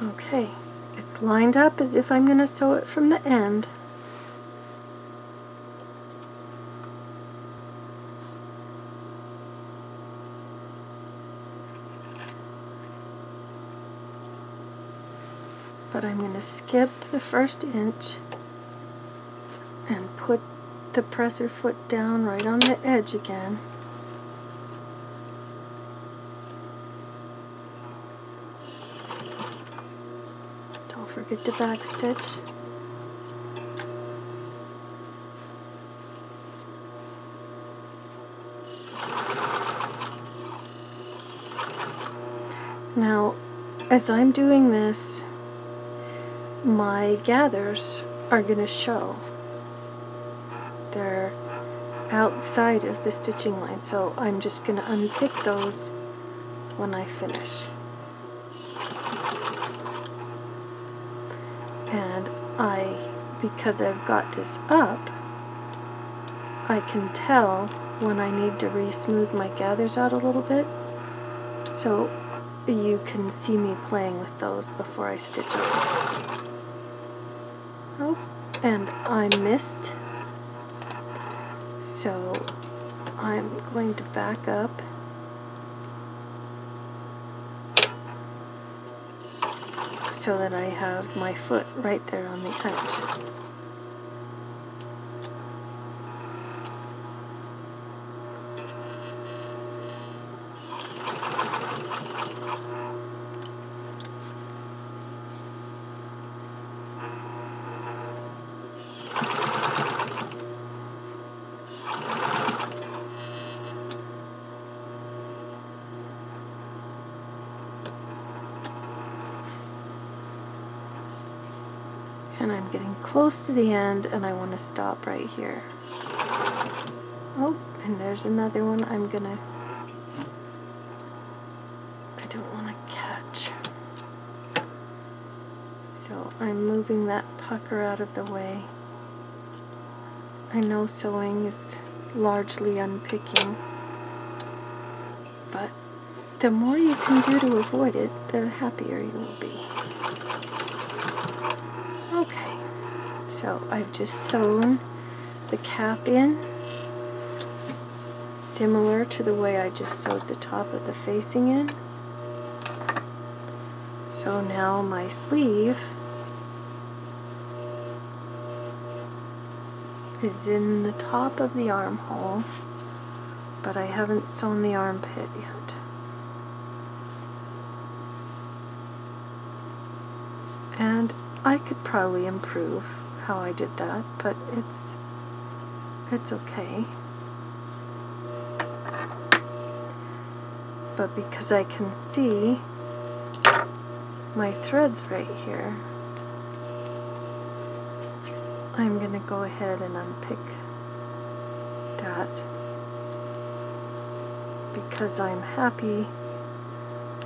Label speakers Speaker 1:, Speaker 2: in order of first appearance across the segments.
Speaker 1: Okay, it's lined up as if I'm going to sew it from the end. But I'm going to skip the first inch and put the presser foot down right on the edge again. Don't forget to backstitch. Now, as I'm doing this, my gathers are going to show. They're outside of the stitching line, so I'm just going to unpick those when I finish. And because I've got this up, I can tell when I need to re-smooth my gathers out a little bit, so you can see me playing with those before I stitch them. Oh, and I missed, so I'm going to back up so that I have my foot right there on the edge. And I'm getting close to the end, and I want to stop right here. Oh, and there's another one I don't want to catch. So I'm moving that pucker out of the way. I know sewing is largely unpicking, but the more you can do to avoid it, the happier you will be. Okay, so I've just sewn the cap in, similar to the way I just sewed the top of the facing in. So now my sleeve is in the top of the armhole, but I haven't sewn the armpit yet. And I could probably improve how I did that, but it's okay. But because I can see my threads right here, I'm going to go ahead and unpick that because I'm happy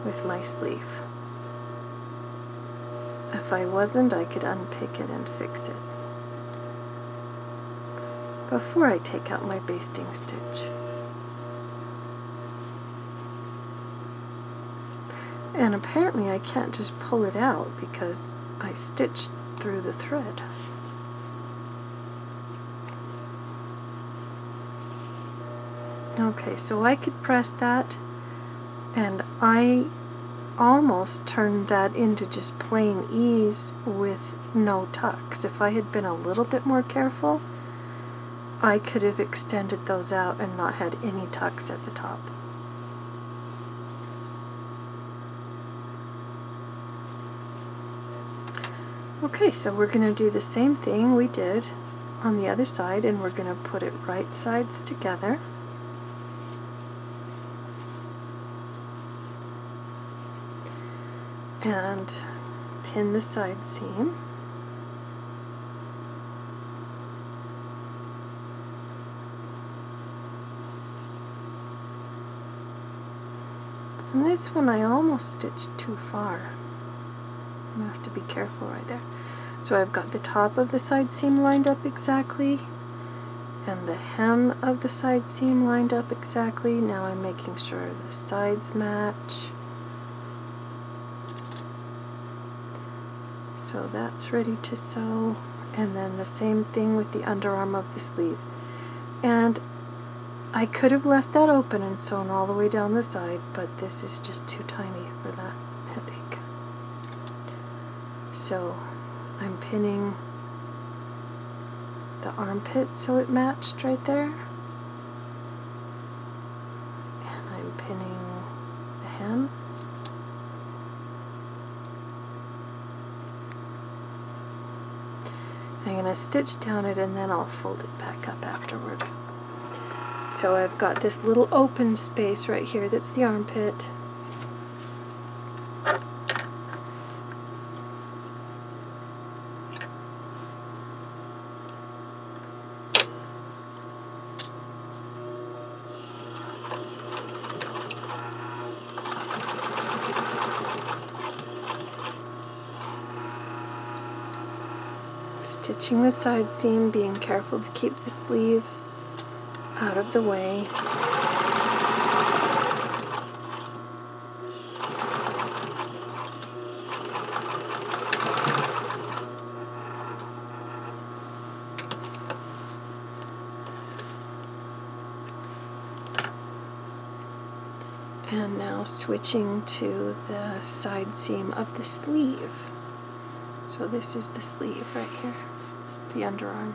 Speaker 1: with my sleeve. If I wasn't, I could unpick it and fix it before I take out my basting stitch. And apparently I can't just pull it out because I stitched through the thread. Okay, so I could press that, and I almost turned that into just plain ease with no tucks. If I had been a little bit more careful, I could have extended those out and not had any tucks at the top. Okay, so we're going to do the same thing we did on the other side, and we're going to put it right sides together. And pin the side seam. And this one I almost stitched too far. I have to be careful right there. So I've got the top of the side seam lined up exactly, and the hem of the side seam lined up exactly. Now I'm making sure the sides match. So that's ready to sew, and then the same thing with the underarm of the sleeve. And I could have left that open and sewn all the way down the side, but this is just too tiny for that headache. So I'm pinning the armpit so it matched right there, and I'm pinning the hem. I'm going to stitch down it and then I'll fold it back up afterward. So I've got this little open space right here that's the armpit. Stitching the side seam, being careful to keep the sleeve out of the way. And now switching to the side seam of the sleeve. So this is the sleeve right here, the underarm.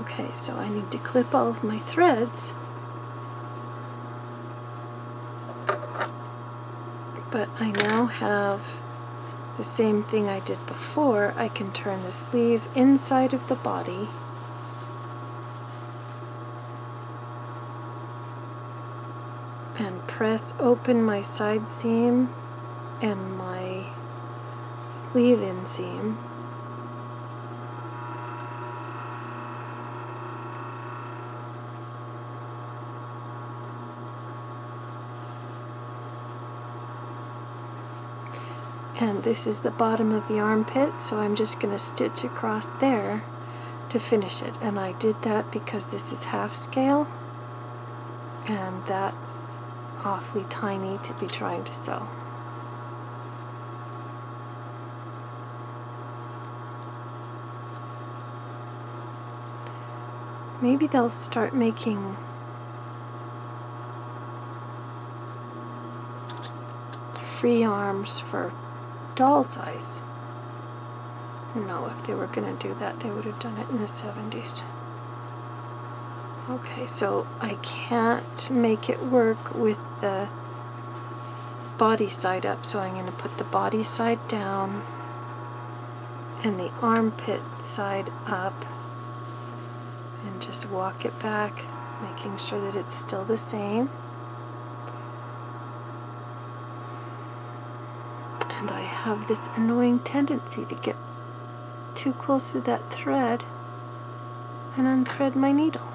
Speaker 1: Okay, so I need to clip all of my threads, but I now have the same thing I did before. I can turn the sleeve inside of the body and press open my side seam and my sleeve inseam. And this is the bottom of the armpit, so I'm just going to stitch across there to finish it. And I did that because this is half scale, and that's awfully tiny to be trying to sew. Maybe they'll start making free arms for doll size. No, if they were going to do that, they would have done it in the 70s. Okay, so I can't make it work with the body side up, so I'm going to put the body side down and the armpit side up and just walk it back, making sure that it's still the same. And I have this annoying tendency to get too close to that thread and unthread my needle.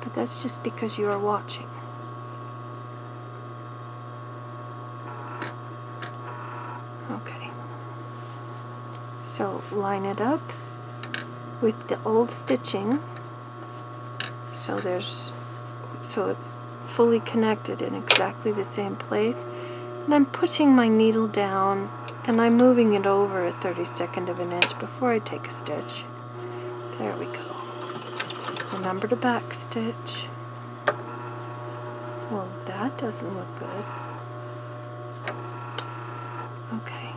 Speaker 1: But that's just because you are watching. Okay. So line it up with the old stitching so it's fully connected in exactly the same place, and I'm pushing my needle down and I'm moving it over a 32nd of an inch before I take a stitch. There we go. Remember to back stitch. Well, that doesn't look good. Okay.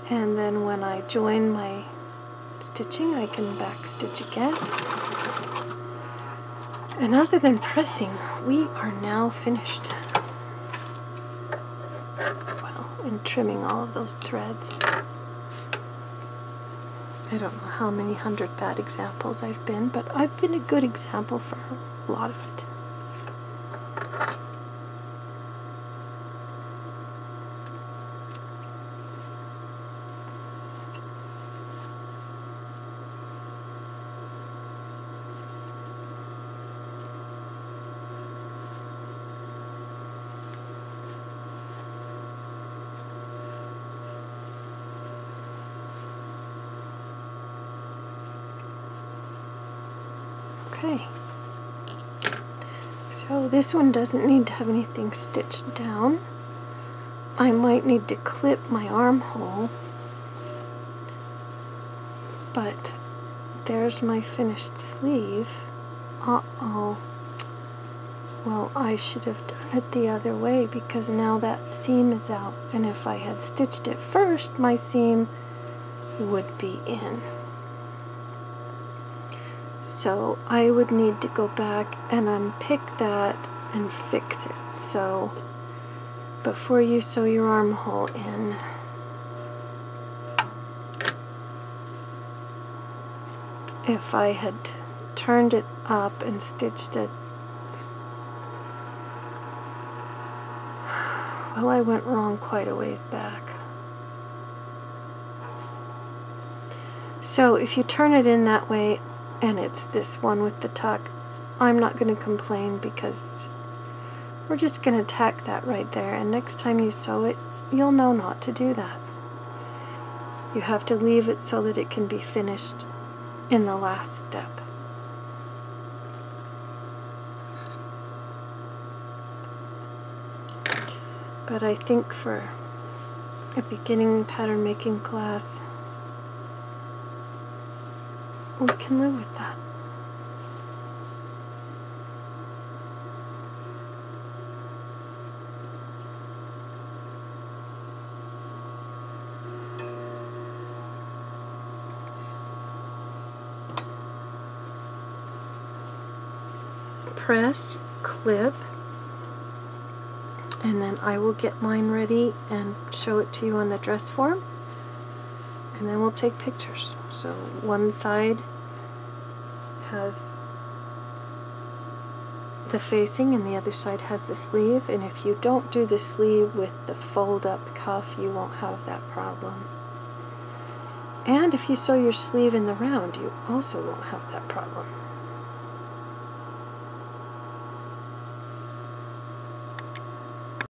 Speaker 1: And then when I join my stitching, I can back stitch again. And other than pressing, we are now finished. Well, and trimming all of those threads. I don't know how many 100 bad examples I've been, but I've been a good example for a lot of it. Okay, so this one doesn't need to have anything stitched down. I might need to clip my armhole, but there's my finished sleeve. Uh-oh. Well, I should have done it the other way because now that seam is out, and if I had stitched it first, my seam would be in. So I would need to go back and unpick that and fix it. So before you sew your armhole in, if I had turned it up and stitched it, well, I went wrong quite a ways back. So if you turn it in that way, and it's this one with the tuck, I'm not going to complain because we're just going to tack that right there, and next time you sew it, you'll know not to do that. You have to leave it so that it can be finished in the last step. But I think for a beginning pattern making class, we can live with that. Press, clip, and then I will get mine ready and show it to you on the dress form, and then we'll take pictures. So one side has the facing and the other side has the sleeve, and if you don't do the sleeve with the fold up cuff, you won't have that problem. And if you sew your sleeve in the round, you also won't have that problem.